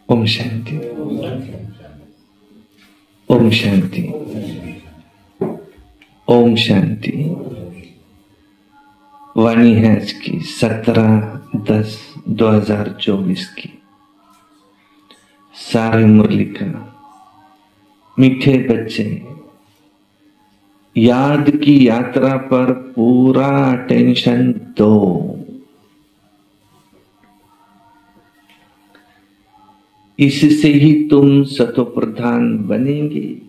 ओम शांति, ओम शांति, ओम शांति। वाणी है की 17/10/2024 की। सारे मुरली का मीठे बच्चे, याद की यात्रा पर पूरा अटेंशन दो। इससे ही तुम सतोप्रधान बनेंगे।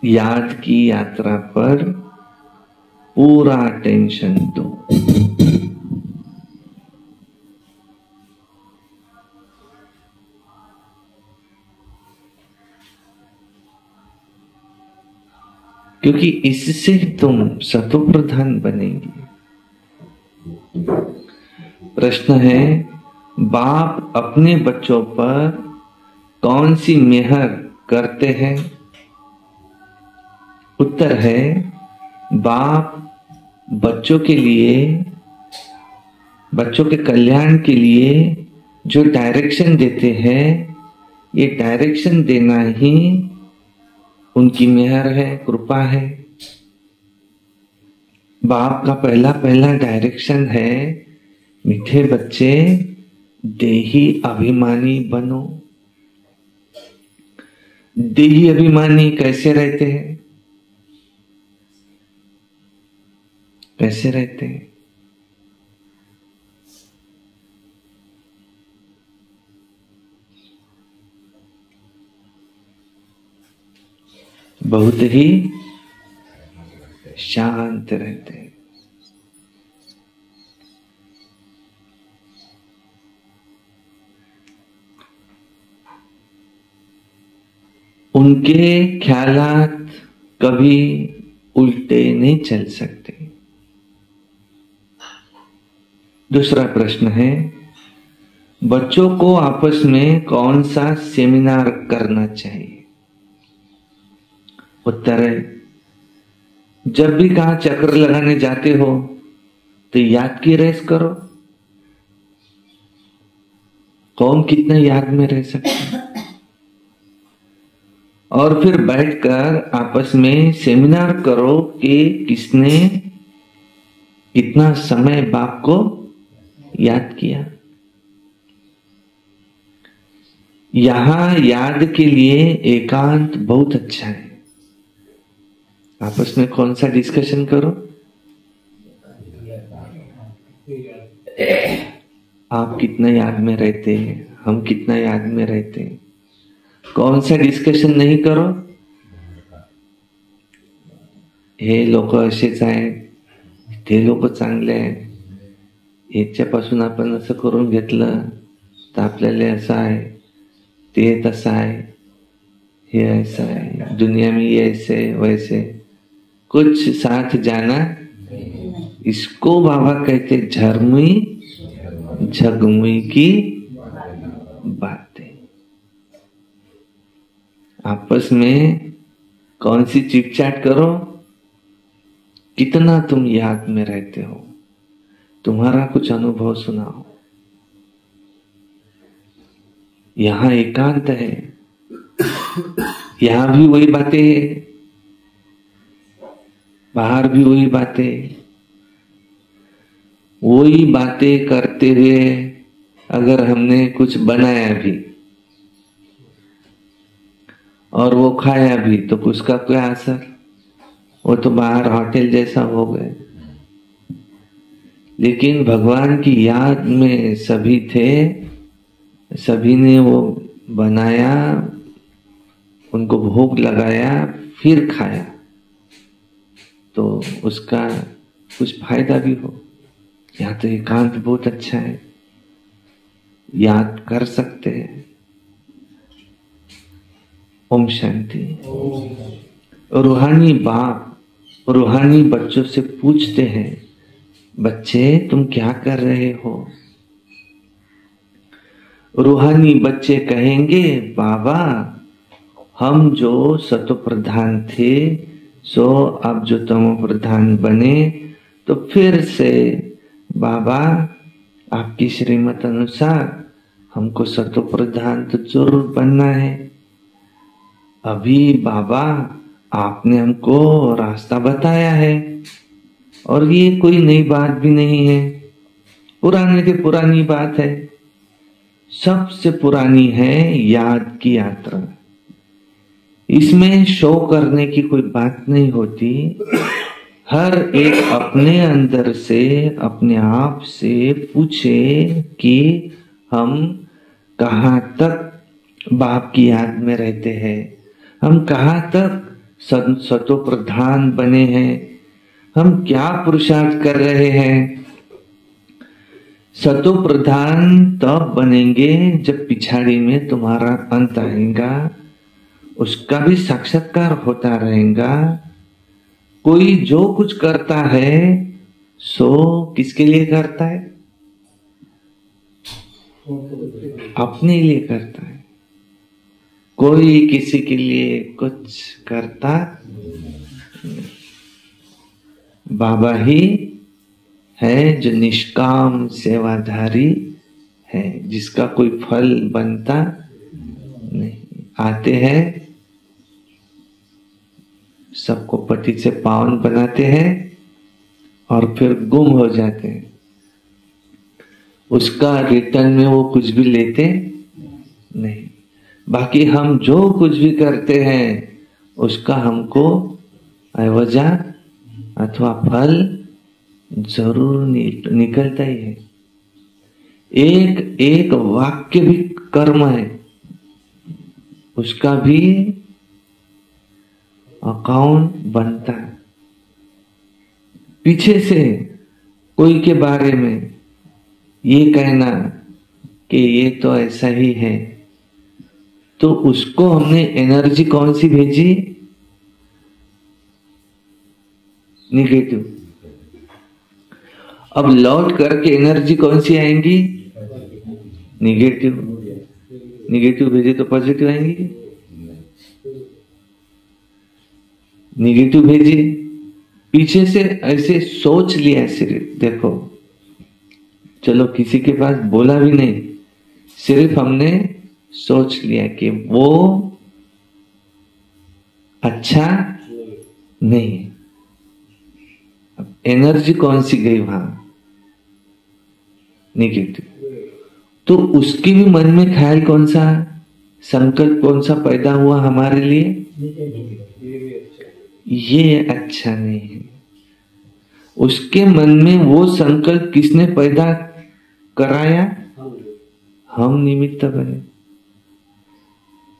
याद की यात्रा पर पूरा अटेंशन दो। क्योंकि इससे तुम सतोप्रधान बनेंगे। प्रश्न है, बाप अपने बच्चों पर कौन सी मेहर करते हैं? उत्तर है, बाप बच्चों के लिए, बच्चों के कल्याण के लिए जो डायरेक्शन देते हैं, ये डायरेक्शन देना ही उनकी मेहर है, कृपा है। बाप का पहला डायरेक्शन है, मीठे बच्चे देही अभिमानी बनो। देही अभिमानी कैसे रहते हैं? कैसे रहते हैं? बहुत ही शांत रहते हैं। उनके ख्यालात कभी उल्टे नहीं चल सकते। दूसरा प्रश्न है, बच्चों को आपस में कौन सा सेमिनार करना चाहिए? उत्तर है, जब भी कहा चक्कर लगाने जाते हो तो याद की रेस करो। कौन कितना याद में रह सकता है? और फिर बैठकर आपस में सेमिनार करो कि किसने कितना समय बाप को याद किया। यहां याद के लिए एकांत बहुत अच्छा है। आपस में कौन सा डिस्कशन करो? आप कितना याद में रहते हैं, हम कितना याद में रहते हैं। कौन सा डिस्कशन नहीं करो? हे लोक असेच आहेत, ते लोक चांगले आहेत, याच्यापासून आपण असं करून घेतलं तर आपल्याला असं आहे, ते तसं आहे, हे ऐसा है, दुनिया में ये ऐसे वैसे, कुछ साथ जाना। इसको बाबा कहते झरमुई झगमुई की बातें। आपस में कौन सी चिटचाट करो? कितना तुम याद में रहते हो, तुम्हारा कुछ अनुभव सुनाओ। यहां एकांत है, यहां भी वही बातें है, बाहर भी वही बातें। वही बातें करते हुए अगर हमने कुछ बनाया भी और वो खाया भी तो उसका क्या असर? वो तो बाहर होटल जैसा हो गए। लेकिन भगवान की याद में सभी थे, सभी ने वो बनाया, उनको भोग लगाया, फिर खाया, तो उसका कुछ फायदा भी हो। यहाँ तो एकांत बहुत अच्छा है, याद कर सकते हैं। ओम शांति। रूहानी बाप रूहानी बच्चों से पूछते हैं, बच्चे तुम क्या कर रहे हो? रूहानी बच्चे कहेंगे, बाबा हम जो सतो प्रधान थे सो अब जो तमो प्रधान बने, तो फिर से बाबा आपकी श्रीमत अनुसार हमको सतो प्रधान तो जरूर बनना है। अभी बाबा आपने हमको रास्ता बताया है और ये कोई नई बात भी नहीं है, पुराने से पुरानी बात है। सबसे पुरानी है याद की यात्रा। इसमें शो करने की कोई बात नहीं होती। हर एक अपने अंदर से अपने आप से पूछे कि हम कहाँ तक बाप की याद में रहते हैं, हम कहाँ तक सतो प्रधान बने हैं, हम क्या पुरुषार्थ कर रहे हैं। सतो प्रधान तब बनेंगे जब पिछाड़ी में तुम्हारा अंत आएगा, उसका भी साक्षात्कार होता रहेगा। कोई जो कुछ करता है सो किसके लिए करता है? अपने लिए करता है। कोई किसी के लिए कुछ करता नहीं। बाबा ही है जो निष्काम सेवाधारी है, जिसका कोई फल बनता नहीं। आते हैं, सबको पति से पावन बनाते हैं और फिर गुम हो जाते हैं। उसका रिटर्न में वो कुछ भी लेते नहीं। बाकी हम जो कुछ भी करते हैं उसका हमको एवजा अथवा फल जरूर निकलता ही है। एक एक वाक्य भी कर्म है, उसका भी अकाउंट बनता है। पीछे से कोई के बारे में ये कहना कि ये तो ऐसा ही है, तो उसको हमने एनर्जी कौन सी भेजी? निगेटिव। अब लौट करके एनर्जी कौन सी आएंगी? निगेटिव। निगेटिव भेजे तो पॉजिटिव आएंगी? निगेटिव भेजे। पीछे से ऐसे सोच लिया सिर्फ, देखो चलो किसी के पास बोला भी नहीं, सिर्फ हमने सोच लिया कि वो अच्छा नहीं है। अब एनर्जी कौन सी गई वहां? निगेटिव। तो उसके भी मन में ख्याल कौन सा, संकल्प कौन सा पैदा हुआ हमारे लिए? ये अच्छा नहीं है। उसके मन में वो संकल्प किसने पैदा कराया? हम निमित्त बने।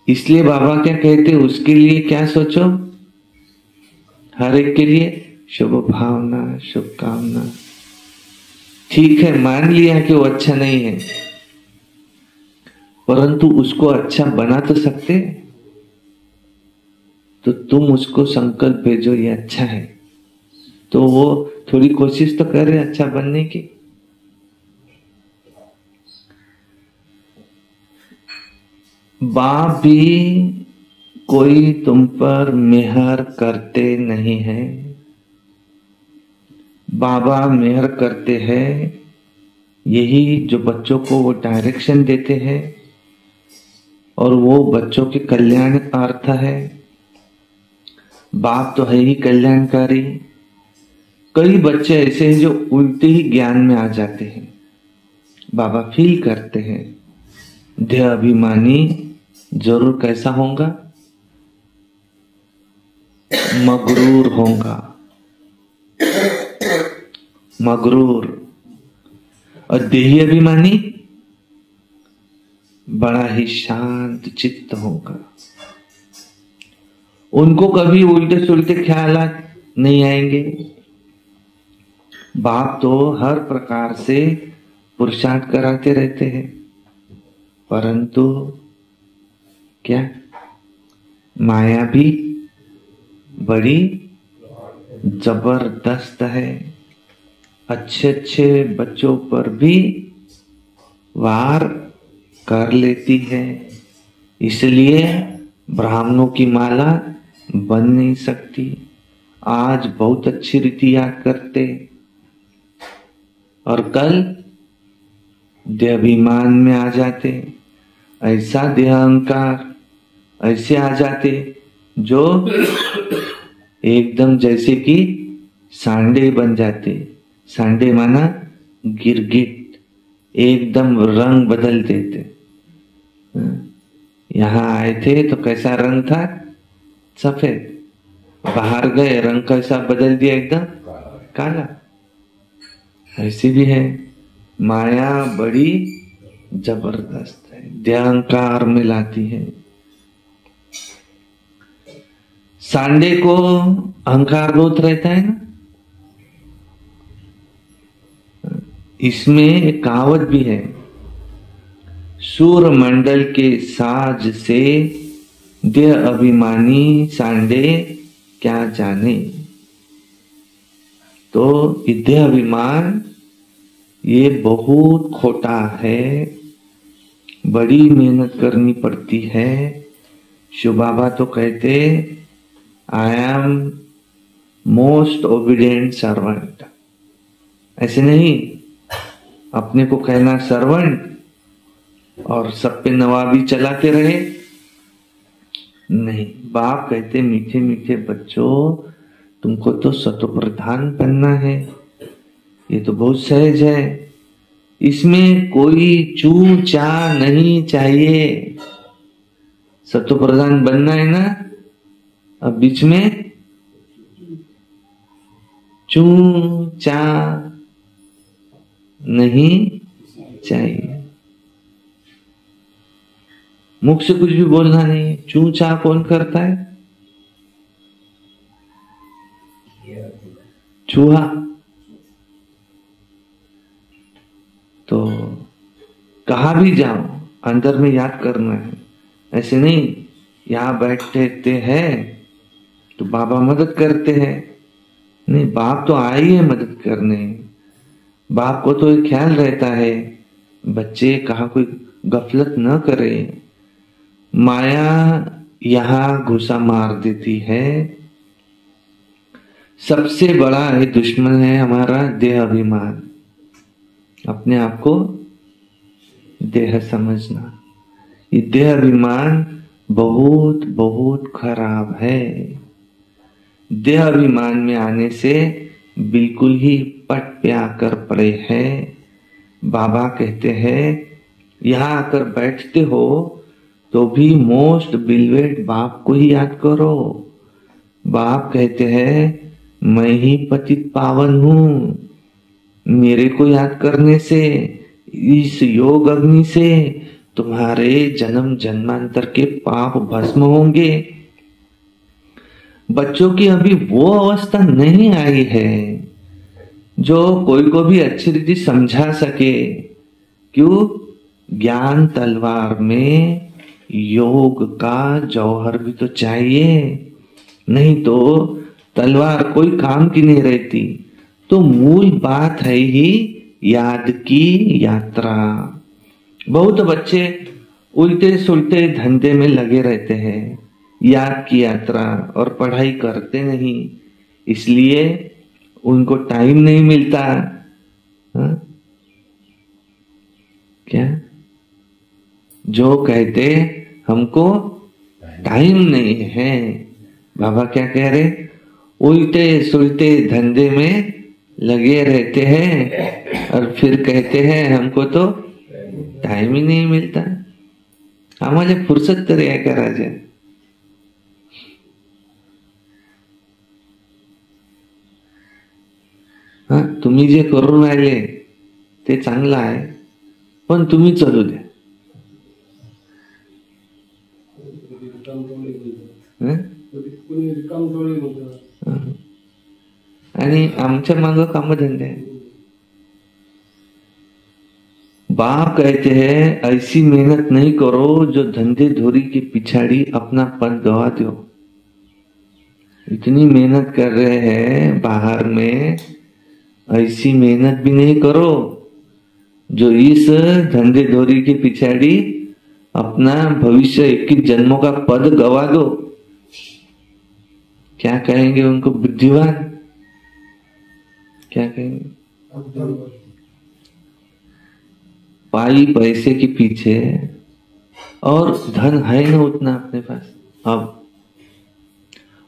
इसलिए बाबा क्या कहते, उसके लिए क्या सोचो? हर एक के लिए शुभ भावना, शुभकामना। ठीक है, मान लिया कि वो अच्छा नहीं है, परंतु उसको अच्छा बना तो सकते। तो तुम उसको संकल्प भेजो ये अच्छा है, तो वो थोड़ी कोशिश तो करे अच्छा बनने की। बाप भी कोई तुम पर मेहर करते नहीं है। बाबा मेहर करते हैं, यही जो बच्चों को वो डायरेक्शन देते हैं और वो बच्चों के कल्याण का अर्थ है। बाप तो है ही कल्याणकारी। कई बच्चे ऐसे हैं जो उल्टे ही ज्ञान में आ जाते हैं। बाबा फील करते हैं, देह अभिमानी जरूर कैसा होगा? मगरूर होगा, मगरूर। और देही अभिमानी बड़ा ही शांत चित्त होगा। उनको कभी उल्टे सुलटे ख्यालात नहीं आएंगे। बाप तो हर प्रकार से पुरुषार्थ कराते रहते हैं, परंतु क्या माया भी बड़ी जबरदस्त है। अच्छे अच्छे बच्चों पर भी वार कर लेती है। इसलिए ब्राह्मणों की माला बन नहीं सकती। आज बहुत अच्छी रीति याद करते और कल देह अभिमान में आ जाते, ऐसा देह अहंकार ऐसे आ जाते जो एकदम जैसे कि सांडे बन जाते। सांडे माना गिरगिट, एकदम रंग बदल देते। यहाँ आए थे तो कैसा रंग था? सफेद। बाहर गए रंग कैसा बदल दिया? एकदम काला। ऐसे भी है, माया बड़ी जबरदस्त है, देहंकार में लाती है। सांडे को अहंकार बहुत रहता है ना। इसमें एक कहावत भी है, सूर मंडल के साज से देह अभिमानी सांडे क्या जाने। तो देह अभिमान ये बहुत खोटा है, बड़ी मेहनत करनी पड़ती है। शिव बाबा तो कहते I am most obedient servant. ऐसे नहीं अपने को कहना सर्वेंट और सब पे नवाबी चलाते रहे, नहीं। बाप कहते मीठे मीठे बच्चों, तुमको तो सतोप्रधान बनना है, ये तो बहुत सहज है, इसमें कोई चू चा नहीं चाहिए। सतोप्रधान बनना है ना, अब बीच में चू चा नहीं चाहिए। मुख से कुछ भी बोलना नहीं। चू चा कौन करता है? चूहा। तो कहा भी जाओ अंदर में याद करना है। ऐसे नहीं यहां बैठते हैं तो बाबा मदद करते हैं, नहीं, बाप तो आए ही है मदद करने। बाप को तो एक ख्याल रहता है बच्चे कहा कोई गफलत न करे। माया यहां घुसा मार देती है। सबसे बड़ा है दुश्मन है हमारा देह अभिमान, अपने आप को देह समझना। ये देह अभिमान बहुत बहुत खराब है। देह अभिमान में आने से बिल्कुल ही पट पे आकर पड़े हैं। बाबा कहते हैं यहां आकर बैठते हो तो भी मोस्ट बिलवेड बाप को ही याद करो। बाप कहते हैं मैं ही पतित पावन हूं, मेरे को याद करने से, इस योग अग्नि से तुम्हारे जन्म जन्मांतर के पाप भस्म होंगे। बच्चों की अभी वो अवस्था नहीं आई है जो कोई को भी अच्छी रीति समझा सके। क्यों? ज्ञान तलवार में योग का जौहर भी तो चाहिए, नहीं तो तलवार कोई काम की नहीं रहती। तो मूल बात है ही याद की यात्रा। बहुत बच्चे उल्टे सुलटे धंधे में लगे रहते हैं, याद की यात्रा, और पढ़ाई करते नहीं, इसलिए उनको टाइम नहीं मिलता। हा? क्या जो कहते हमको टाइम नहीं है, बाबा क्या कह रहे? उल्टे सुलटे धंधे में लगे रहते हैं और फिर कहते हैं हमको तो टाइम ही नहीं मिलता। आम्हाला फुर्सत तरी आहे का राजा? हा, तुम्ही जे करून राहिले ते चांगलं आहे, पण तुम्ही चालू द्या। आणि आमच्या माग कामधंदे आहे। बाप कहते हैं ऐसी मेहनत नहीं करो जो धंधे धोरी के पिछाड़ी अपना पद गवा दो। इतनी मेहनत कर रहे हैं बाहर में, ऐसी मेहनत भी नहीं करो जो इस धंधे धोरी के पिछाड़ी अपना भविष्य 21 जन्मों का पद गवा दो। क्या कहेंगे उनको? बुद्धिवान। क्या कहेंगे? दवाई पैसे के पीछे, और धन है ना उतना अपने पास अब,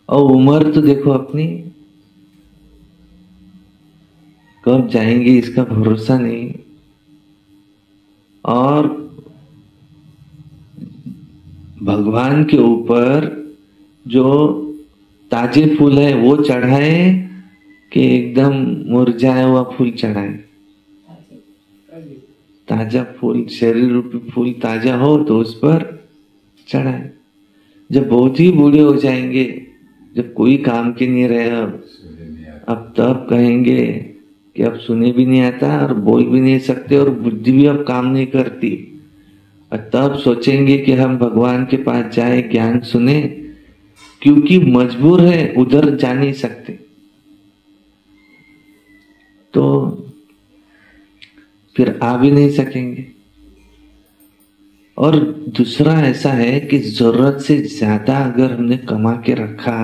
और उम्र तो देखो अपनी कब जाएंगे इसका भरोसा नहीं। और भगवान के ऊपर जो ताजे फूल है वो चढ़ाए कि एकदम मुरझाया हुआ फूल चढ़ाए? ताजा फूल, शरीर रूपी फूल ताजा हो तो उस पर चढ़ाए। जब बहुत ही बूढ़े हो जाएंगे, जब कोई काम के नहीं रहे अब तब कहेंगे कि अब सुने भी नहीं आता और बोल भी नहीं सकते और बुद्धि भी अब काम नहीं करती, और तब सोचेंगे कि हम भगवान के पास जाए, ज्ञान सुने, क्योंकि मजबूर है, उधर जा नहीं सकते। तो फिर आ भी नहीं सकेंगे। और दूसरा ऐसा है कि जरूरत से ज्यादा अगर हमने कमा के रखा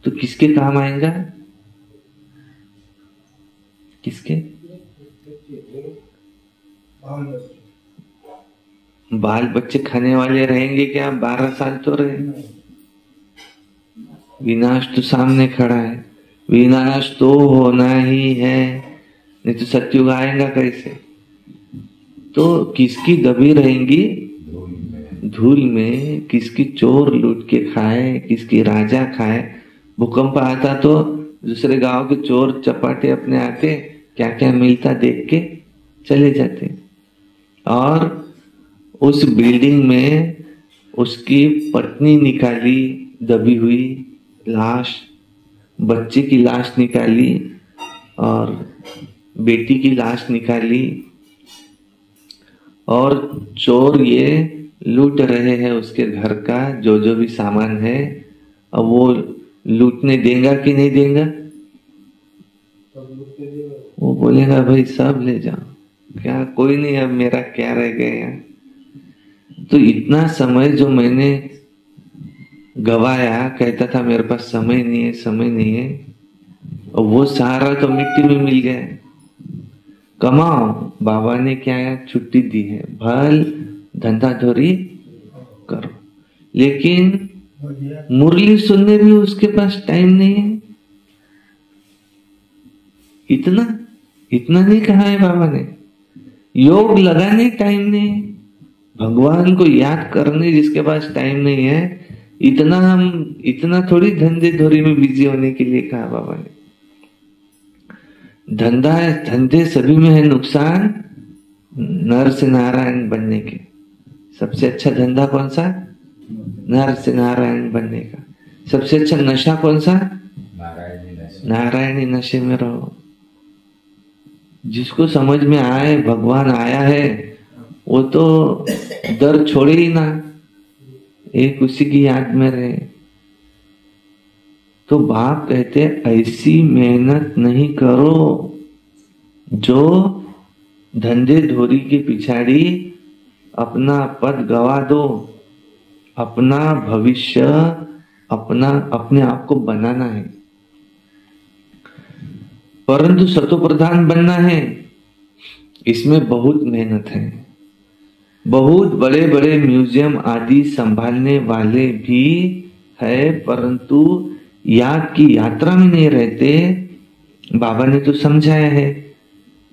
तो किसके काम आएगा? किसके? बाल बच्चे खाने वाले रहेंगे क्या? 12 साल तो रहे। विनाश तो सामने खड़ा है, विनाश तो होना ही है, नहीं तो सत्युग आएगा कैसे? तो किसकी दबी रहेंगी? धूल में। किसकी चोर लूट के खाए, किसकी राजा खाए। भूकंप आता तो दूसरे गांव के चोर चपाटे अपने आके क्या क्या मिलता देख के चले जाते, और उस बिल्डिंग में उसकी पत्नी निकाली दबी हुई लाश, बच्चे की लाश निकाली और बेटी की लाश निकाली, और चोर ये लूट रहे हैं उसके घर का जो जो भी सामान है। अब वो लूटने देगा कि नहीं देगा? वो बोलेगा भाई सब ले जाओ, क्या कोई नहीं, अब मेरा क्या रह गया। तो इतना समय जो मैंने गवाया, कहता था मेरे पास समय नहीं है, समय नहीं है, और वो सारा तो मिट्टी में मिल गया। कमाओ, बाबा ने क्या छुट्टी दी है, भल धंधा धोरी करो, लेकिन मुरली सुनने भी उसके पास टाइम नहीं है। इतना नहीं कहा है बाबा ने। योग लगाने टाइम नहीं है, भगवान को याद करने जिसके पास टाइम नहीं है, इतना थोड़ी धंधे धोरी में बिजी होने के लिए कहा बाबा ने। धंधे सभी में है नुकसान, नर से नारायण बनने के। सबसे अच्छा धंधा कौन सा? नर से नारायण बनने का। सबसे अच्छा नशा कौन सा? नारायणी नशे में रहो। जिसको समझ में आए भगवान आया है वो तो दर छोड़े ही ना, एक उसी की याद में रहे। तो बाप कहते ऐसी मेहनत नहीं करो जो धंधे धोरी के पिछाड़ी अपना पद गवा दो, अपना भविष्य अपने आप को बनाना है। परंतु सतो प्रधान बनना है, इसमें बहुत मेहनत है। बहुत बड़े बड़े म्यूजियम आदि संभालने वाले भी है, परंतु याद की यात्रा में नहीं रहते। बाबा ने तो समझाया है,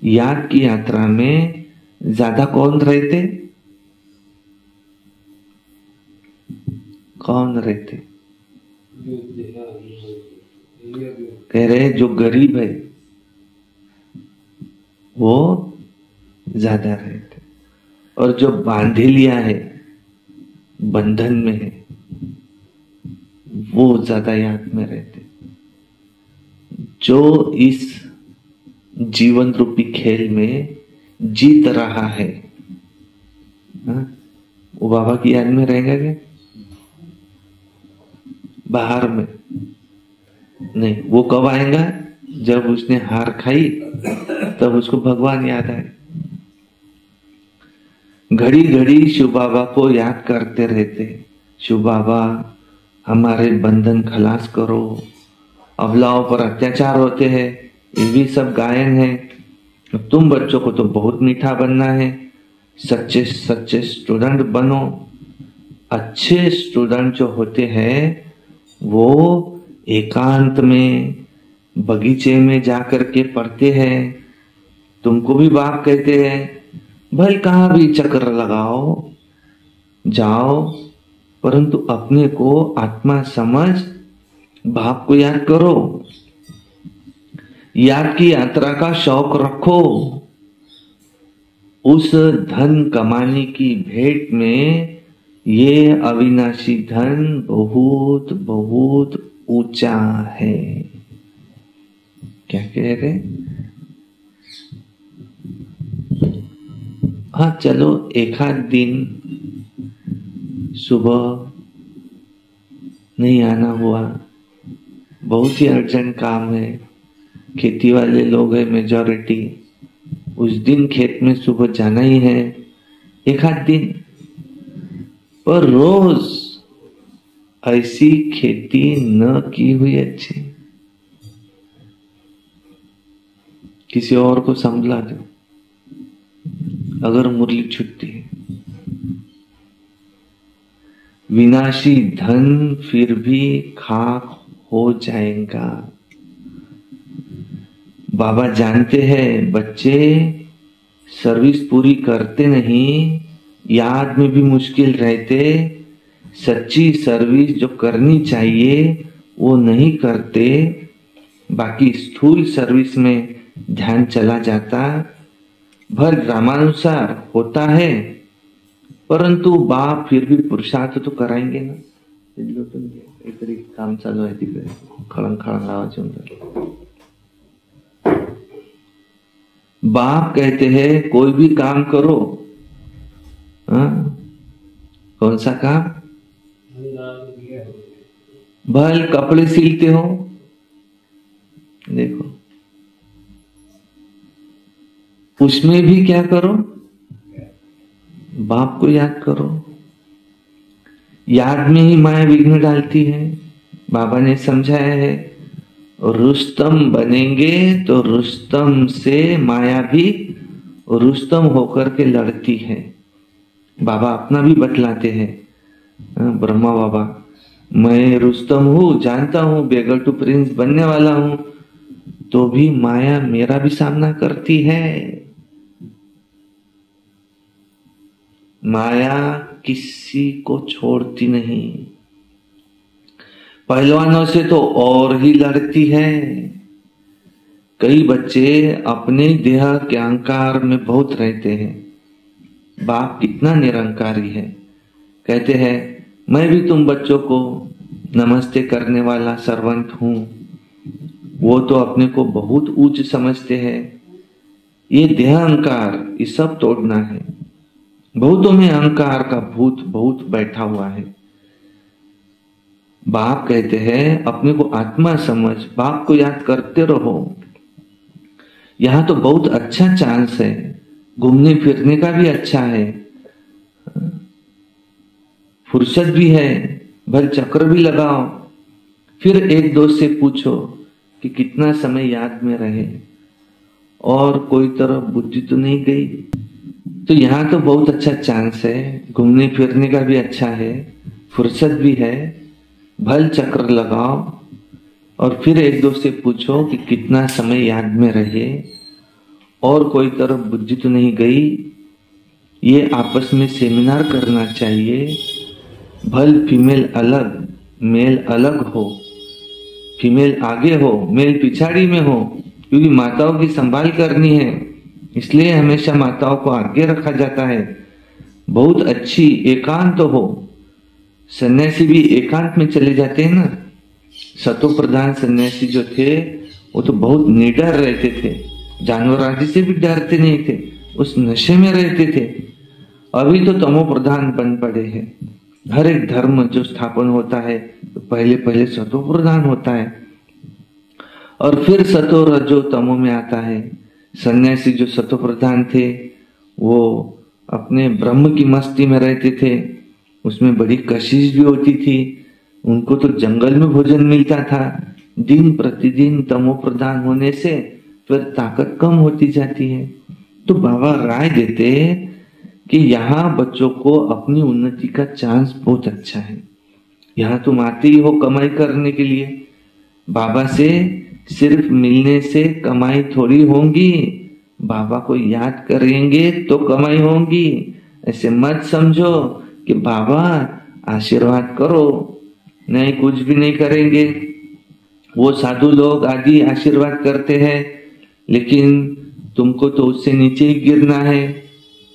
याद की यात्रा में ज्यादा कौन रहते? कौन रहते? कह रहे जो गरीब है वो ज्यादा रहते, और जो बांधे लिया है, बंधन में है, वो ज्यादा याद में रहते। जो इस जीवन रूपी खेल में जीत रहा है, वो बाबा की याद में रहेगा क्या? बाहर में नहीं। वो कब आएगा? जब उसने हार खाई, तब उसको भगवान याद आए। घड़ी घड़ी शिव बाबा को याद करते रहते, शिव बाबा हमारे बंधन खलास करो, अबलाओं पर अत्याचार होते हैं, ये भी सब गायन है। तुम बच्चों को तो बहुत मीठा बनना है, सच्चे सच्चे स्टूडेंट बनो। अच्छे स्टूडेंट जो होते हैं वो एकांत में बगीचे में जाकर के पढ़ते हैं। तुमको भी बाप कहते हैं भाई कहाँ भी चक्कर लगाओ जाओ, परंतु अपने को आत्मा समझ बाप को याद करो। याद की यात्रा का शौक रखो। उस धन कमाने की भेंट में ये अविनाशी धन बहुत बहुत ऊंचा है। क्या कह रहे? हाँ चलो, एक आध दिन सुबह नहीं आना हुआ, बहुत ही अर्जेंट काम है, खेती वाले लोग हैं मेजॉरिटी, उस दिन खेत में सुबह जाना ही है, एक आध दिन। पर रोज ऐसी खेती न की हुई अच्छी। किसी और को संभला दो अगर मुरली छुट्टी है। विनाशी धन फिर भी खाक हो जाएगा। बाबा जानते हैं बच्चे सर्विस पूरी करते नहीं, याद में भी मुश्किल रहते, सच्ची सर्विस जो करनी चाहिए वो नहीं करते, बाकी स्थूल सर्विस में ध्यान चला जाता। भर ग्रामानुसार होता है, परंतु बाप फिर भी पुरुषार्थ तो कराएंगे ना। काहीतरी काम चालू आहे तिकडे, खळंग खळंग आवाज येऊन राहिला। बाप कहते हैं कोई भी काम करो। कौन सा काम? भल कपड़े सिलते हो, देखो उसमें भी क्या करो, बाप को याद करो। याद में ही माया विघ्न डालती है। बाबा ने समझाया है रुस्तम बनेंगे तो रुस्तम से माया भी रुस्तम होकर के लड़ती है। बाबा अपना भी बतलाते हैं, ब्रह्मा बाबा, मैं रुस्तम हूं, जानता हूं बेगर टू प्रिंस बनने वाला हूं, तो भी माया मेरा भी सामना करती है। माया किसी को छोड़ती नहीं, पहलवानों से तो और ही लड़ती है। कई बच्चे अपने देह के अहंकार में बहुत रहते हैं। बाप कितना निरंकारी है, कहते हैं मैं भी तुम बच्चों को नमस्ते करने वाला सर्वंट हूं। वो तो अपने को बहुत ऊंच समझते हैं। ये देह अहंकार ये सब तोड़ना है। बहुतों में अहंकार का भूत बहुत बैठा हुआ है। बाप कहते हैं अपने को आत्मा समझ, बाप को याद करते रहो। यहां तो बहुत अच्छा चांस है, घूमने फिरने का भी अच्छा है, फुर्सत भी है, भर चक्कर भी लगाओ। फिर एक दोस्त से पूछो कि कितना समय याद में रहे और कोई तरफ बुद्धि तो नहीं गई। तो यहाँ तो बहुत अच्छा चांस है, घूमने फिरने का भी अच्छा है, फुर्सत भी है, भल चक्र लगाओ। और फिर एक दोस्त से पूछो कि कितना समय याद में रहे और कोई तरफ बुद्धि तो नहीं गई। ये आपस में सेमिनार करना चाहिए। भल फीमेल अलग मेल अलग हो, फीमेल आगे हो मेल पिछाड़ी में हो, क्योंकि माताओं की संभाल करनी है, इसलिए हमेशा माताओं को आगे रखा जाता है। बहुत अच्छी एकांत हो, सन्यासी भी एकांत में चले जाते हैं ना। सतो प्रधान सन्यासी जो थे वो तो बहुत निडर रहते थे, जानवर आदि से भी डरते नहीं थे, उस नशे में रहते थे। अभी तो तमो प्रधान बन पड़े हैं। हर एक धर्म जो स्थापन होता है तो पहले पहले सतो प्रधान होता है और फिर सतो रजो तमो में आता है। सन्यासी जो सतो प्रधान थे वो अपने ब्रह्म की मस्ती में रहते थे, उसमें बड़ी कशिश भी होती थी। उनको तो जंगल में भोजन मिलता था। दिन प्रतिदिन तमो प्रधान होने से फिर ताकत कम होती जाती है। तो बाबा राय देते कि यहाँ बच्चों को अपनी उन्नति का चांस बहुत अच्छा है। यहाँ तुम आते ही हो कमाई करने के लिए, बाबा से सिर्फ मिलने से कमाई थोड़ी होगी, बाबा को याद करेंगे तो कमाई होगी। ऐसे मत समझो कि बाबा आशीर्वाद करो, नहीं कुछ भी नहीं करेंगे। वो साधु लोग आदि आशीर्वाद करते हैं, लेकिन तुमको तो उससे नीचे ही गिरना है।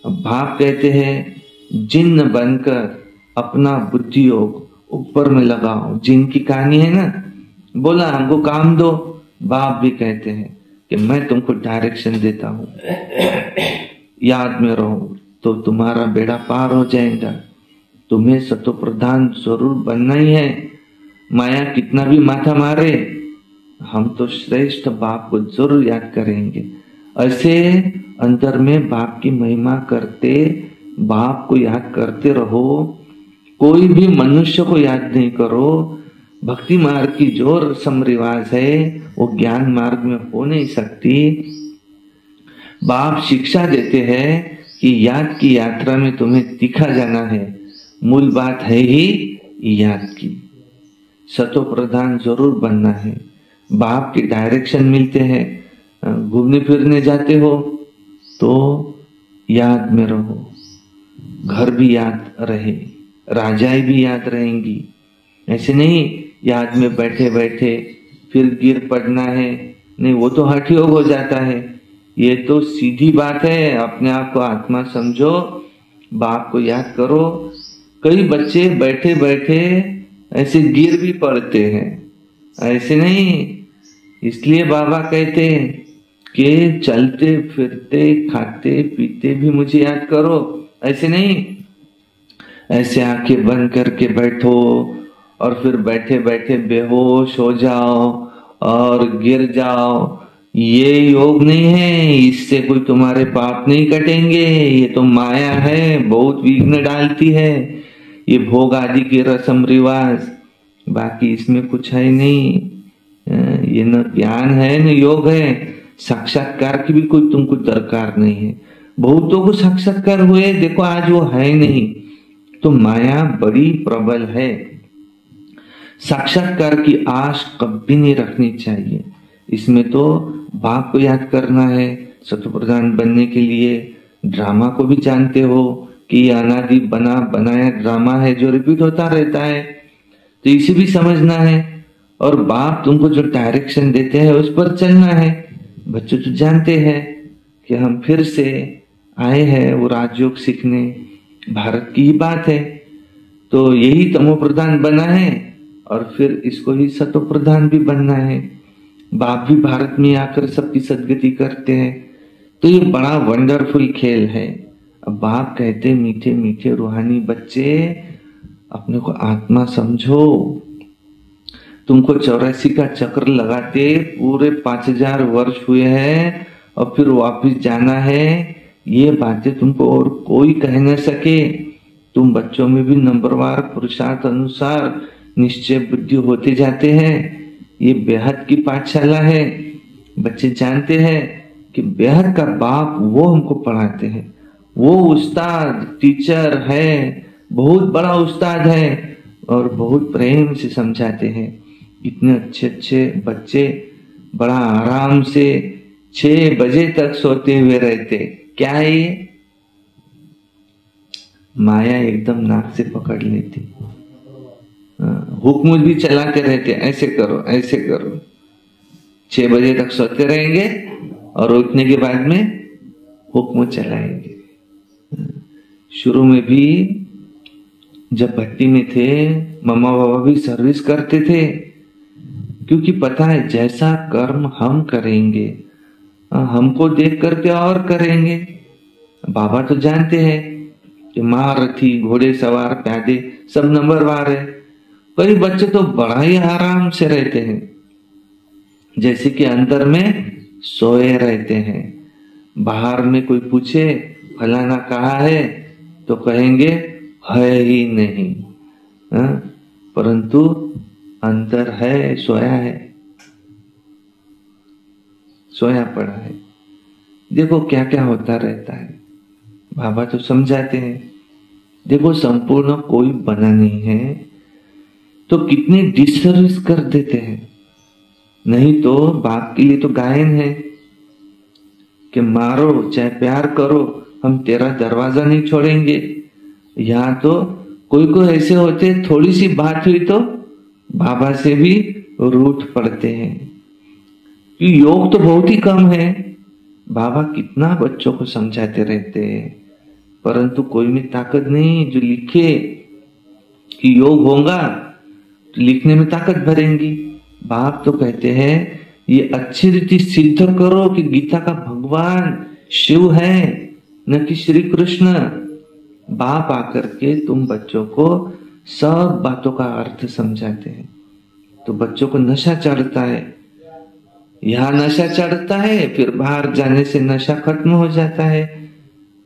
अब बाप कहते हैं जिन्न बनकर अपना बुद्धि योग ऊपर में लगाओ। जिन की कहानी है ना, बोला हमको काम दो, बाप भी कहते हैं कि मैं तुमको डायरेक्शन देता हूं, याद में रहो तो तुम्हारा बेड़ा पार हो जाएगा। तुम्हें सतो प्रधान जरूर बनना ही है, माया कितना भी माथा मारे, हम तो श्रेष्ठ बाप को जरूर याद करेंगे। ऐसे अंदर में बाप की महिमा करते, बाप को याद करते रहो। कोई भी मनुष्य को याद नहीं करो। भक्ति मार्ग की जो रस्म रिवाज है वो ज्ञान मार्ग में हो नहीं सकती। बाप शिक्षा देते हैं कि याद की यात्रा में तुम्हें दिखा जाना है। मूल बात है ही याद की। सतो प्रधान जरूर बनना है। बाप के डायरेक्शन मिलते हैं। घूमने फिरने जाते हो तो याद में रहो, घर भी याद रहे, राजाएं भी याद रहेंगी। ऐसे नहीं याद में बैठे बैठे फिर गिर पड़ना है, नहीं वो तो हठ योग हो जाता है। ये तो सीधी बात है, अपने आप को आत्मा समझो, बाप को याद करो। कई बच्चे बैठे बैठे ऐसे गिर भी पड़ते हैं, ऐसे नहीं। इसलिए बाबा कहते हैं कि चलते फिरते खाते पीते भी मुझे याद करो। ऐसे नहीं ऐसे आंखें बंद करके बैठो और फिर बैठे बैठे बेहोश हो जाओ और गिर जाओ, ये योग नहीं है। इससे कोई तुम्हारे पाप नहीं कटेंगे। ये तो माया है, बहुत विघ्न डालती है, ये भोग आदि के रस्म रिवाज। बाकी इसमें कुछ है नहीं। ये न ज्ञान है न योग है। साक्षात्कार की भी कोई तुमको दरकार नहीं है। बहुतों को साक्षात्कार हुए, देखो आज वो है नहीं। तो माया बड़ी प्रबल है। साक्षात्कार की आश कभी नहीं रखनी चाहिए। इसमें तो बाप को याद करना है। सतो प्रधान बनने के लिए ड्रामा को भी जानते हो कि ये अनादि बना बनाया ड्रामा है जो रिपीट होता रहता है, तो इसे भी समझना है। और बाप तुमको जो डायरेक्शन देते हैं उस पर चलना है। बच्चे तो जानते हैं कि हम फिर से आए हैं वो राजयोग सीखने, भारत की ही बात है। तो यही तमो प्रधान बना है और फिर इसको ही सतो प्रधान भी बनना है। बाप भी भारत में आकर सबकी सदगति करते हैं। तो ये बड़ा वंडरफुल खेल है। अब बाप कहते मीठे मीठे रूहानी बच्चे, अपने को आत्मा समझो। तुमको 84 का चक्र लगाते पूरे 5000 वर्ष हुए हैं और फिर वापिस जाना है। ये बातें तुमको और कोई कह न सके। तुम बच्चों में भी नंबरवार पुरुषार्थ अनुसार निश्चय बुद्धि होते जाते हैं। ये बेहद की पाठशाला है। बच्चे जानते हैं कि बेहद का बाप वो हमको पढ़ाते हैं। वो उस्ताद टीचर है, बहुत बड़ा उस्ताद है और बहुत प्रेम से समझाते हैं। इतने अच्छे अच्छे बच्चे बड़ा आराम से 6 बजे तक सोते हुए रहते। क्या है ये? माया एकदम नाक से पकड़ लेती, हुक्म भी चलाते रहते, ऐसे करो ऐसे करो। 6 बजे तक सोते रहेंगे और उठने के बाद में हुक्म चलाएंगे। शुरू में भी जब भट्टी में थे, मम्मा बाबा भी सर्विस करते थे, क्योंकि पता है जैसा कर्म हम करेंगे हमको देख करके और करेंगे। बाबा तो जानते हैं कि महारथी घोड़े सवार प्यादे सब नंबरवार है। कई बच्चे तो बड़ा ही आराम से रहते हैं, जैसे कि अंदर में सोए रहते हैं। बाहर में कोई पूछे फलाना कहा है तो कहेंगे है ही नहीं, परंतु अंदर है, सोया है, सोया पड़ा है। देखो क्या क्या होता रहता है। बाबा तो समझाते हैं, देखो संपूर्ण कोई बना नहीं है, तो कितनी डिसर्विस कर देते हैं। नहीं तो बाप के लिए तो गायन है कि मारो चाहे प्यार करो, हम तेरा दरवाजा नहीं छोड़ेंगे। यहाँ तो कोई कोई ऐसे होते, थोड़ी सी बात हुई तो बाबा से भी रूठ पड़ते हैं। योग तो बहुत ही कम है, बाबा कितना बच्चों को समझाते रहते हैं, परंतु कोई में ताकत नहीं जो लिखे कि योग होगा तो लिखने में ताकत भरेंगी। बाप तो कहते हैं ये अच्छी रीति सिद्ध करो कि गीता का भगवान शिव है न कि श्री कृष्ण। बाप आकर के तुम बच्चों को सब बातों का अर्थ समझाते हैं, तो बच्चों को नशा चढ़ता है। यहाँ नशा चढ़ता है, फिर बाहर जाने से नशा खत्म हो जाता है।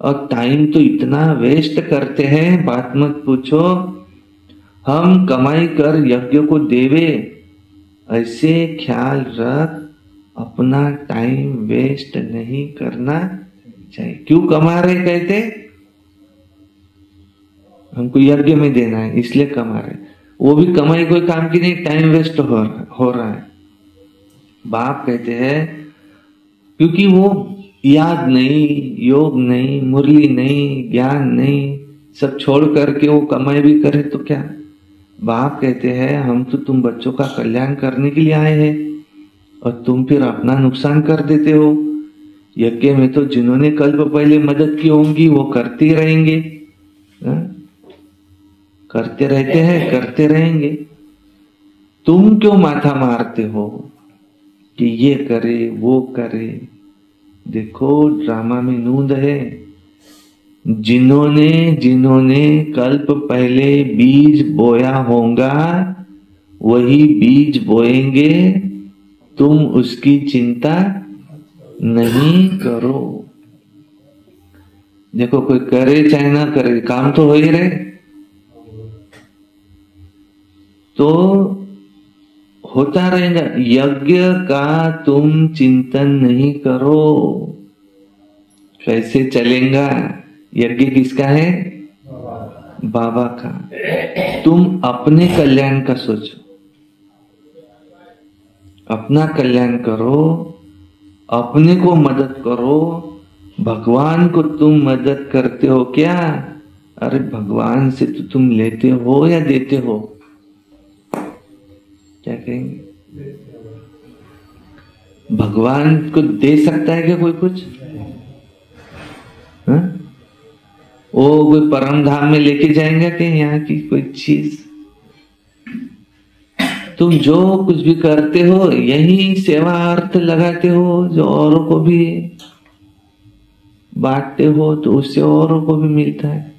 और टाइम तो इतना वेस्ट करते हैं, बात मत पूछो। हम कमाई कर यज्ञ को देवे, ऐसे ख्याल रख, अपना टाइम वेस्ट नहीं करना चाहिए। क्यों कमा रहे कहते, हमको यज्ञ में देना है इसलिए कमा रहे। वो भी कमाई कोई काम की नहीं, टाइम वेस्ट हो रहा है। बाप कहते हैं क्योंकि वो याद नहीं, योग नहीं, मुरली नहीं, ज्ञान नहीं, सब छोड़ करके वो कमाई भी करे तो क्या। बाप कहते हैं हम तो तुम बच्चों का कल्याण करने के लिए आए हैं और तुम फिर अपना नुकसान कर देते हो। यज्ञ में तो जिन्होंने कल्प पहले मदद की होंगी वो करते ही रहेंगे, करते रहते हैं, करते रहेंगे। तुम क्यों माथा मारते हो कि ये करे वो करे। देखो ड्रामा में नूंद है। जिन्होंने जिन्होंने कल्प पहले बीज बोया होगा वही बीज बोएंगे, तुम उसकी चिंता नहीं करो। देखो कोई करे चाहे ना करे, काम तो हो ही रहे। तो होता रहेगा। यज्ञ का तुम चिंतन नहीं करो, कैसे चलेगा। यज्ञ किसका है, बाबा का। तुम अपने कल्याण का सोचो, अपना कल्याण करो, अपने को मदद करो। भगवान को तुम मदद करते हो क्या? अरे भगवान से तो तुम लेते हो या देते हो? क्या कहेंगे? भगवान को दे सकता है क्या कोई कुछ? हा? वो कोई परम धाम में लेके जाएंगे क्या यहाँ की कोई चीज? तुम जो कुछ भी करते हो यही सेवा अर्थ लगाते हो, जो औरों को भी बांटते हो तो उससे औरों को भी मिलता है।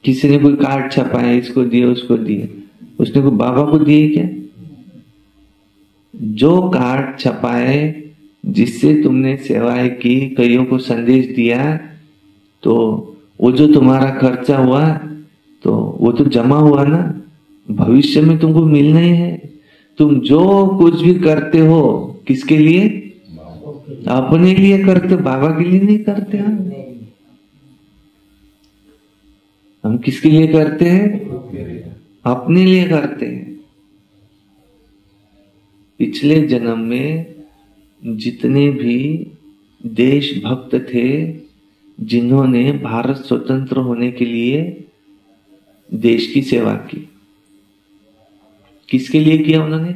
किसी ने कोई कार्ड छपाए, इसको दिए उसको दिए, उसने कोई बाबा को दिए क्या? जो कार्ड छपाए जिससे तुमने सेवाएं की, कईयों को संदेश दिया, तो वो जो तुम्हारा खर्चा हुआ तो वो तो जमा हुआ ना, भविष्य में तुमको मिलना ही है। तुम जो कुछ भी करते हो किसके लिए? अपने लिए करते, बाबा के लिए नहीं करते। हम किसके लिए करते हैं? अपने लिए करते हैं। पिछले जन्म में जितने भी देशभक्त थे, जिन्होंने भारत स्वतंत्र होने के लिए देश की सेवा की, किसके लिए किया उन्होंने?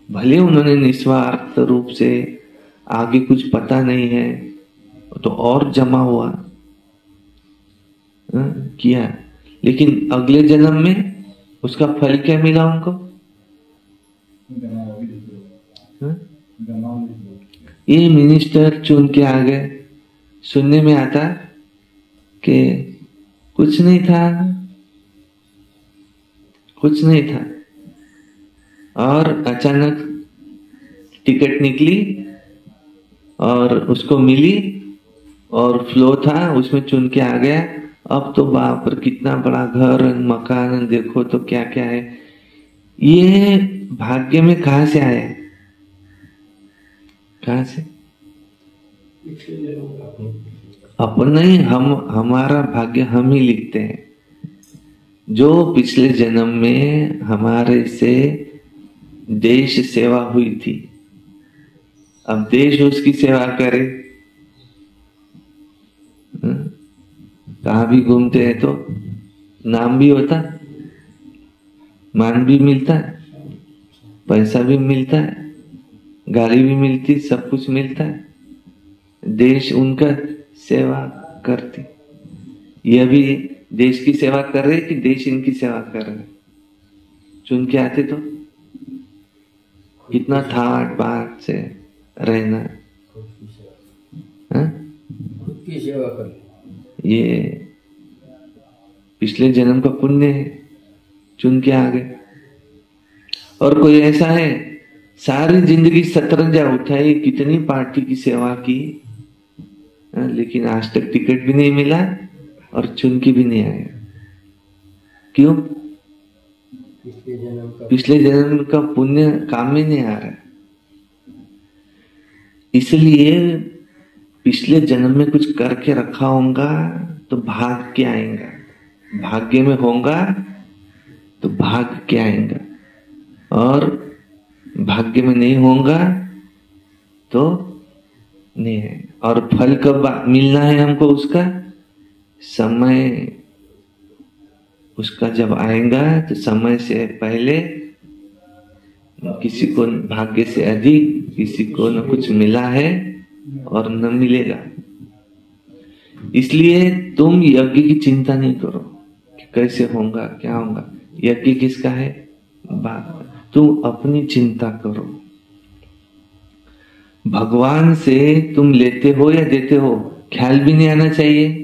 भले उन्होंने निस्वार्थ रूप से, आगे कुछ पता नहीं है तो और जमा हुआ किया, लेकिन अगले जन्म में उसका फल क्या मिला उनको? ये मिनिस्टर चुन के आ गए। सुनने में आता कि कुछ नहीं था, कुछ नहीं था, और अचानक टिकट निकली और उसको मिली और फ्लो था, उसमें चुन के आ गया। अब तो बाप रे कितना बड़ा घर मकान, देखो तो क्या क्या है। ये भाग्य में कहां से आया? कहाँ से? अपन नहीं, हमारा भाग्य हम ही लिखते हैं। जो पिछले जन्म में हमारे से देश सेवा हुई थी, अब देश उसकी सेवा करे। कहाँ भी घूमते हैं तो नाम भी होता, मान भी मिलता है, पैसा भी मिलता है, गाड़ी भी मिलती, सब कुछ मिलता है। देश उनका सेवा करती। ये भी देश की सेवा कर रहे कि देश इनकी सेवा कर रहे? चुन के आते तो कितना ठाट बाट से रहना, खुद की सेवा कर। ये पिछले जन्म का पुण्य है, चुन के आ गए। और कोई ऐसा है सारी जिंदगी सतरंजा उठाई, कितनी पार्टी की सेवा की, लेकिन आज तक टिकट भी नहीं मिला और चुन के भी नहीं आया। क्यों? पिछले जन्म का पुण्य काम में नहीं आ रहा। इसलिए पिछले जन्म में कुछ करके रखा होगा तो भाग के आएगा, भाग्य में होगा तो भाग के आएगा, और भाग्य में नहीं होगा तो नहीं है। और फल कब मिलना है हमको? उसका समय उसका जब आएगा तो समय से पहले किसी को भाग्य से अधिक, किसी को न कुछ मिला है और न मिलेगा। इसलिए तुम यज्ञ की चिंता नहीं करो कि कैसे होगा क्या होगा। यज्ञ किसका है? तुम अपनी चिंता करो। भगवान से तुम लेते हो या देते हो, ख्याल भी नहीं आना चाहिए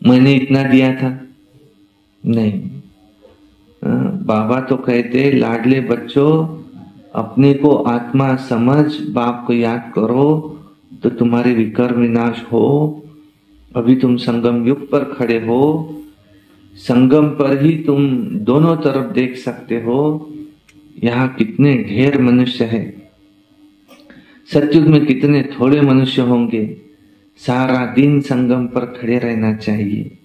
मैंने इतना दिया था। नहीं, बाबा तो कहते लाडले बच्चों अपने को आत्मा समझ, बाप को याद करो तो तुम्हारे विकर विनाश हो। अभी तुम संगम युग पर खड़े हो, संगम पर ही तुम दोनों तरफ देख सकते हो। यहाँ कितने ढेर मनुष्य है, सतयुग में कितने थोड़े मनुष्य होंगे। सारा दिन संगम पर खड़े रहना चाहिए।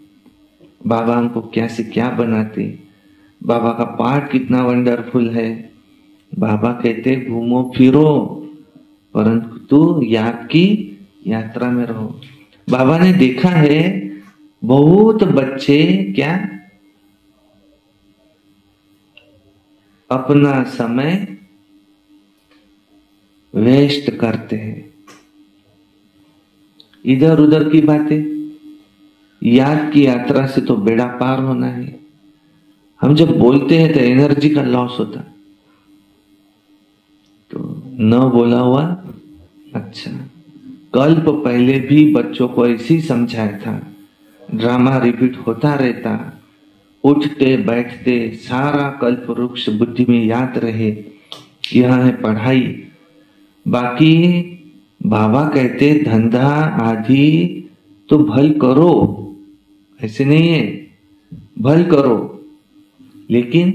बाबा हमको क्या से क्या बनाते, बाबा का पाठ कितना वंडरफुल है। बाबा कहते घूमो फिरो परंतु याद की यात्रा में रहो। बाबा ने देखा है बहुत बच्चे क्या अपना समय वेस्ट करते हैं, इधर उधर की बातें। याद की यात्रा से तो बेड़ा पार होना है। हम जब बोलते हैं तो एनर्जी का लॉस होता, तो न बोला हुआ अच्छा। कल्प पहले भी बच्चों को ऐसे ही समझाया था, ड्रामा रिपीट होता रहता, उठते बैठते सारा कल्प वृक्ष बुद्धि में याद रहे। यह है पढ़ाई। बाकी बाबा कहते धंधा आदि तो भल करो, ऐसे नहीं है, भल करो, लेकिन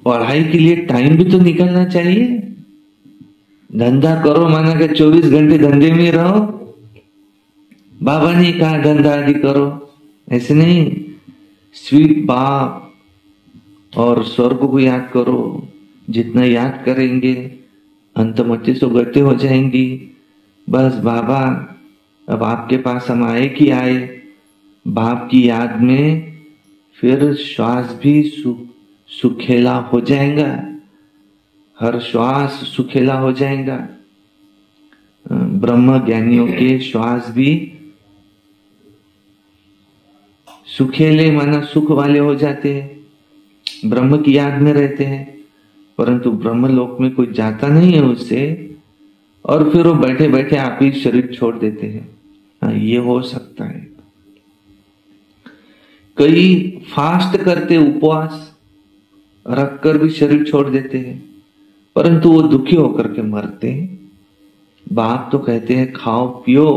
पढ़ाई के लिए टाइम भी तो निकलना चाहिए। धंधा करो माना कि 24 घंटे धंधे में रहो। बाबा ने कहा धंधा आदि करो, ऐसे नहीं। स्वीट बाप और स्वर्ग को याद करो। जितना याद करेंगे अंतमति सो गति हो जाएंगी। बस बाबा अब आपके पास हम आए कि आए, बाप की याद में फिर श्वास भी सुखेला हो जाएगा, हर श्वास सुखेला हो जाएगा। ब्रह्म ज्ञानियों के श्वास भी सुखेले माना सुख वाले हो जाते हैं, ब्रह्म की याद में रहते हैं। परंतु ब्रह्म लोक में कोई जाता नहीं है उससे, और फिर वो बैठे बैठे आप ही शरीर छोड़ देते हैं। हाँ, ये हो सकता है। कई फास्ट करते, उपवास रखकर भी शरीर छोड़ देते हैं, परंतु वो दुखी होकर के मरते हैं। बाप तो कहते हैं खाओ पियो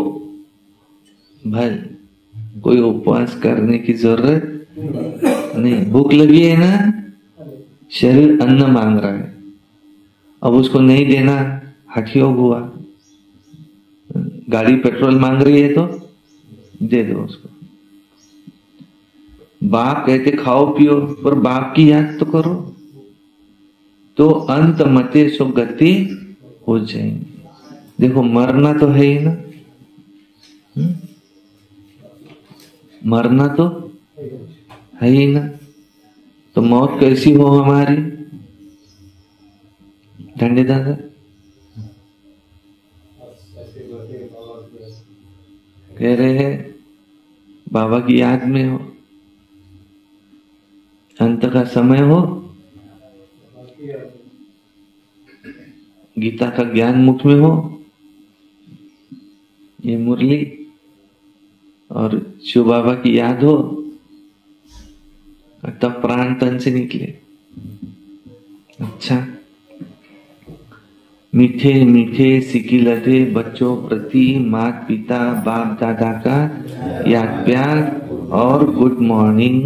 भल, कोई उपवास करने की जरूरत नहीं। भूख लगी है ना, शरीर अन्न मांग रहा है, अब उसको नहीं देना हठयोग हुआ, गाड़ी पेट्रोल मांग रही है तो दे दो उसको। बाप कहते खाओ पियो, पर बाप की याद तो करो, तो अंत मते सो गति हो जाएंगे। देखो मरना तो है ही ना, मरना तो है ही ना, तो मौत कैसी हो हमारी? ठंडे दादा कह रहे हैं बाबा की याद में हो, अंत का समय हो, गीता का ज्ञान मुख में हो, ये मुरली और शिव बाबा की याद हो, तब प्राण तन से निकले। अच्छा, मीठे मीठे सिकिलते बच्चों प्रति माता पिता बाप दादा का याद प्यार और गुड मॉर्निंग।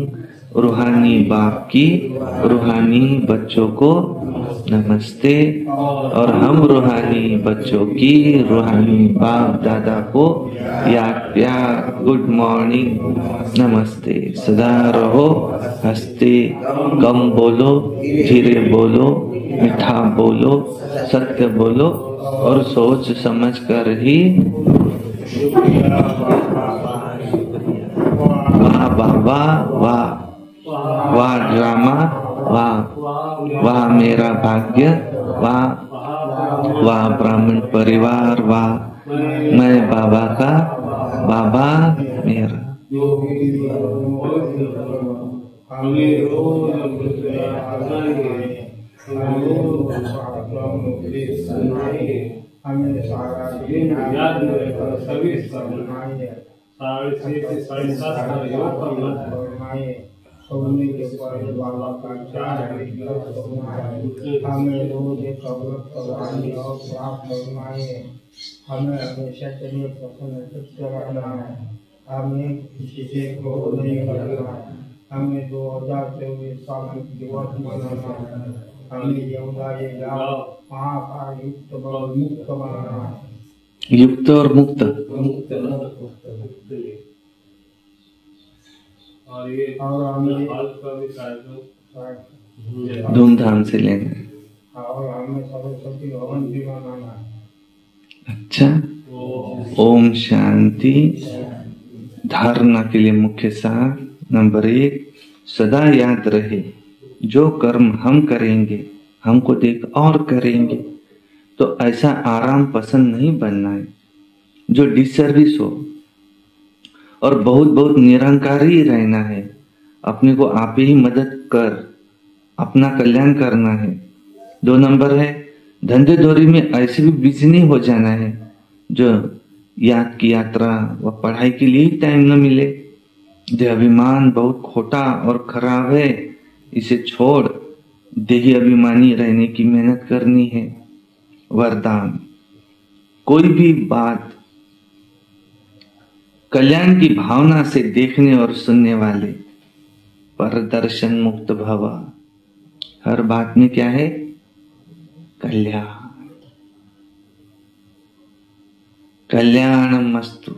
रूहानी बाप की रूहानी बच्चों को नमस्ते, और हम रूहानी बच्चों की रूहानी बाप दादा को याद प्यार गुड मॉर्निंग नमस्ते। सदा रहो हंसते, कम बोलो, धीरे बोलो, मीठा बोलो, सत्य बोलो, और सोच समझ कर ही वाह बाबा वाह, वाह ड्रामा वाह, वाह मेरा भाग्य वाह, वाह ब्राह्मण परिवार वाह, मैं बाबा का बाबा मेरा। हमें सारा दिन याद में सभी समय 6:30 से 7:30 का योग करना, सोने के पहले बाबा का 4 हमें रोज एक अवृत करवानी और प्राप्त करवाए। हमें हमेशा चलिए प्रसन्न चित्त रहना है, हमें किसी से क्रोध नहीं करना है, हमें 2024 साल की दिवस मनाना है, हमें यमुना ये लाभ वहाँ का युक्त और मुक्त बनाना है। युक्त और मुक्त, और हमें धूमधाम से लेना है, और हमें सरस्वती भवन भी मनाना है। अच्छा, ओम शांति। धारणा के लिए मुख्य सार नंबर 1, सदा याद रहे जो कर्म हम करेंगे हमको देख और करेंगे, तो ऐसा आराम पसंद नहीं बनना है जो डिसर्विस हो, और बहुत बहुत निरंकारी रहना है। अपने को आप ही मदद कर अपना कल्याण करना है। 2 नंबर है, धंधे दौरी में ऐसे भी बिजी नहीं हो जाना है जो याद की यात्रा व पढ़ाई के लिए ही टाइम न मिले। देह अभिमान बहुत खोटा और खराब है, इसे छोड़ देही अभिमानी रहने की मेहनत करनी है। वरदान, कोई भी बात कल्याण की भावना से देखने और सुनने वाले परदर्शन मुक्त भव। हर बात में क्या है? कल्याण, कल्याण मस्तु।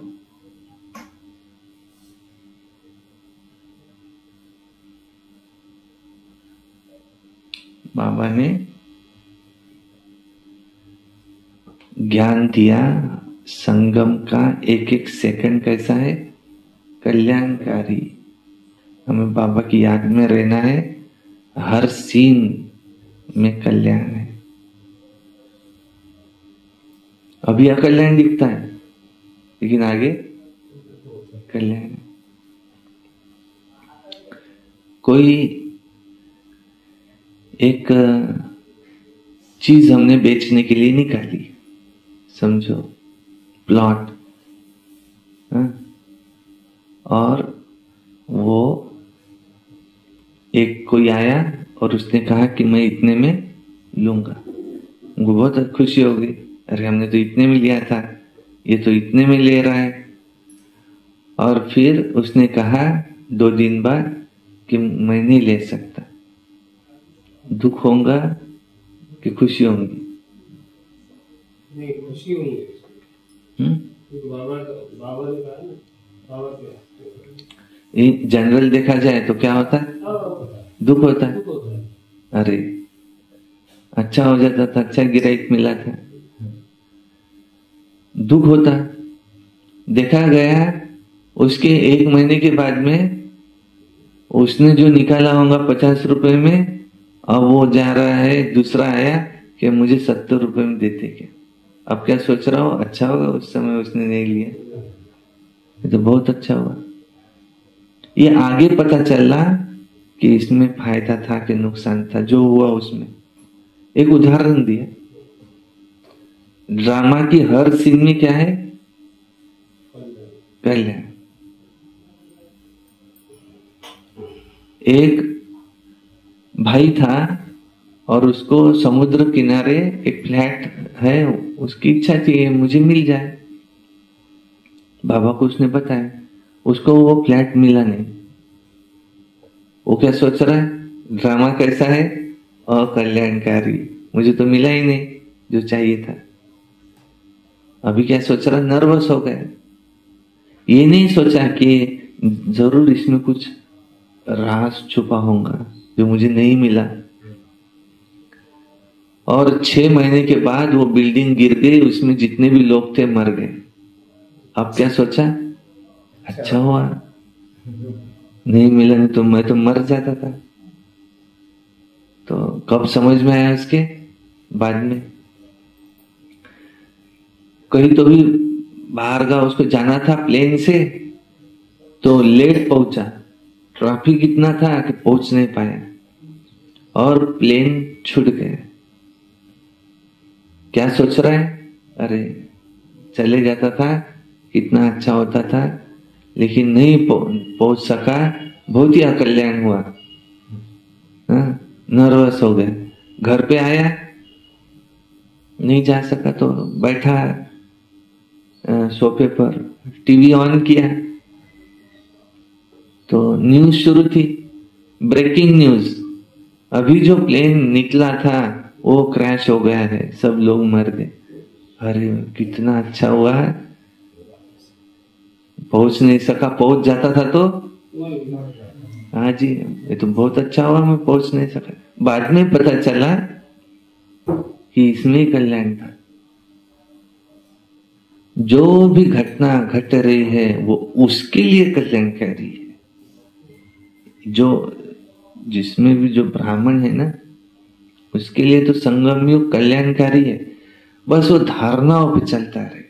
बाबा ने ज्ञान दिया, संगम का एक एक सेकंड कैसा है? कल्याणकारी। हमें बाबा की याद में रहना है, हर सीन में कल्याण है। अभी अकल्याण दिखता है लेकिन आगे कल्याण है। कोई एक चीज हमने बेचने के लिए निकाली, समझो प्लॉट, और वो एक कोई आया और उसने कहा कि मैं इतने में लूंगा। उनको बहुत खुशी हो गई, अरे हमने तो इतने में लिया था, ये तो इतने में ले रहा है। और फिर उसने कहा 2 दिन बाद कि मैं नहीं ले सकता। दुख होगा कि खुशी होगी? नहीं खुशी हुई है। हम्म। बाबा ने कहा ना, बाबा क्या जनरल देखा जाए तो क्या होता है? दुख होता है। अरे अच्छा हो जाता था, अच्छा गिराईक मिला था, दुख होता। देखा गया उसके 1 महीने के बाद में उसने जो निकाला होगा 50 रुपए में, अब वो जा रहा है, दूसरा आया कि मुझे 70 रुपए में देते क्या। अब क्या सोच रहा हो, अच्छा होगा उस समय उसने नहीं लिया, ये तो बहुत अच्छा हुआ। ये आगे पता चला कि इसमें फायदा था कि नुकसान था जो हुआ उसमें। एक उदाहरण दिया, ड्रामा की हर सीन में क्या है? कल्याण। एक भाई था और उसको समुद्र किनारे एक फ्लैट है, उसकी इच्छा थी मुझे मिल जाए। बाबा को उसने बताया, उसको वो फ्लैट मिला नहीं। वो क्या सोच रहा है? ड्रामा कैसा है? अकल्याणकारी, मुझे तो मिला ही नहीं जो चाहिए था। अभी क्या सोच रहा? नर्वस हो गया। ये नहीं सोचा कि जरूर इसमें कुछ राज छुपा होगा जो मुझे नहीं मिला। और 6 महीने के बाद वो बिल्डिंग गिर गई, उसमें जितने भी लोग थे मर गए। अब क्या सोचा? अच्छा हुआ नहीं मिला, नहीं तो मैं तो मर जाता था। तो कब समझ में आया उसके? बाद में। कहीं तो भी बाहर का उसको जाना था प्लेन से, तो लेट पहुंचा, ट्रैफिक इतना था कि पहुंच नहीं पाया और प्लेन छूट गया। क्या सोच रहा है? अरे चले जाता था, कितना अच्छा होता था, लेकिन नहीं पहुंच सका, बहुत ही अकल्याण हुआ। नर्वस हो गया। घर पे आया, नहीं जा सका तो बैठा सोफे पर, टीवी ऑन किया तो न्यूज शुरू थी, ब्रेकिंग न्यूज, अभी जो प्लेन निकला था वो क्रैश हो गया है, सब लोग मर गए। अरे कितना अच्छा हुआ है, पहुंच नहीं सका, पहुंच जाता था तो हाँ जी, ये तो बहुत अच्छा हुआ मैं पहुंच नहीं सका। बाद में पता चला कि इसमें कल्याण था। जो भी घटना घट रही है वो उसके लिए कल्याणकारी है। जो जिसमें भी जो ब्राह्मण है ना, उसके लिए तो संगम युग कल्याणकारी है। बस वो धारणाओं पे चलता रहे।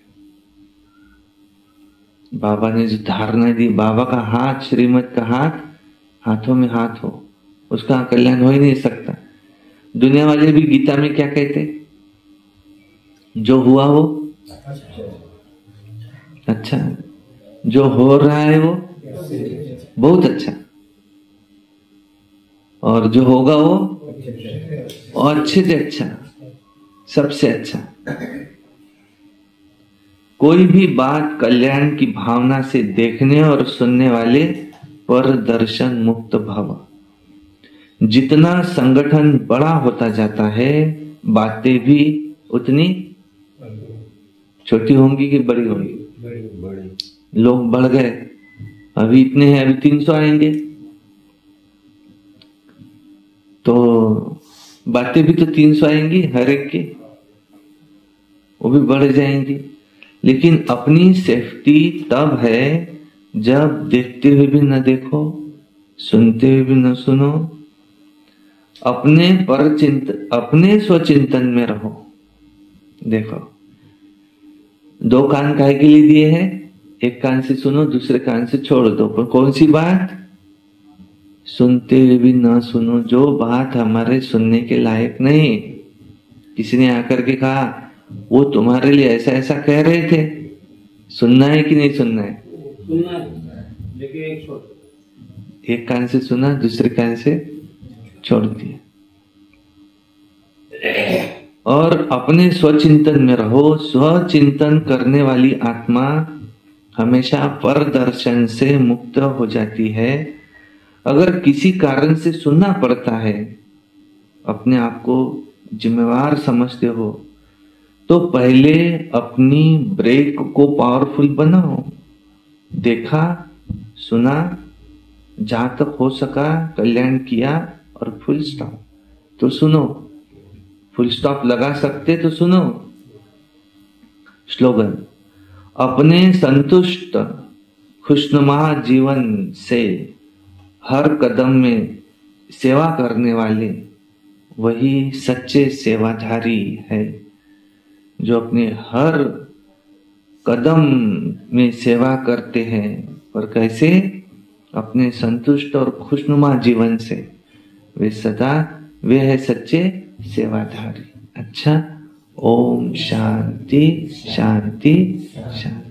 बाबा ने जो धारणा दी, बाबा का हाथ, श्रीमत का हाथ, हाथों में हाथ हो, उसका कल्याण हो ही नहीं सकता। दुनिया वाले भी गीता में क्या कहते? जो हुआ वो अच्छा, जो हो रहा है वो बहुत अच्छा, और जो होगा वो और अच्छे से अच्छा, सबसे अच्छा। कोई भी बात कल्याण की भावना से देखने और सुनने वाले पर दर्शन मुक्त भाव। जितना संगठन बड़ा होता जाता है, बातें भी उतनी छोटी होंगी कि बड़ी होंगी? बड़ी। लोग बढ़ गए, अभी इतने हैं, अभी 300 आएंगे, तो बातें भी तो 300 आएंगी हर एक की, वो भी बढ़ जाएंगी। लेकिन अपनी सेफ्टी तब है जब देखते हुए भी न देखो, सुनते हुए भी न सुनो, अपने स्वचिंतन में रहो। देखो, 2 कान काहे के लिए दिए हैं? एक कान से सुनो, दूसरे कान से छोड़ दो। पर कौन सी बात? सुनते हुए भी न सुनो, जो बात हमारे सुनने के लायक नहीं। किसी ने आकर के कहा वो तुम्हारे लिए ऐसा ऐसा कह रहे थे, सुनना है कि नहीं सुनना है? सुनना है, लेकिन एक कान से सुना, दूसरे कान से छोड़ दिया। और अपने स्वचिंतन में रहो। स्वचिंतन करने वाली आत्मा हमेशा पर दर्शन से मुक्त हो जाती है। अगर किसी कारण से सुनना पड़ता है, अपने आप को जिम्मेवार समझते हो, तो पहले अपनी ब्रेक को पावरफुल बनाओ। देखा, सुना, जहां तक हो सका कल्याण किया और फुल स्टॉप। तो सुनो, फुल स्टॉप लगा सकते तो सुनो। स्लोगन, अपने संतुष्ट खुशनुमा जीवन से हर कदम में सेवा करने वाले वही सच्चे सेवाधारी है, जो अपने हर कदम में सेवा करते हैं। पर कैसे? अपने संतुष्ट और खुशनुमा जीवन से। वे है सच्चे सेवाधारी। अच्छा, ओम शांति शांति शांति।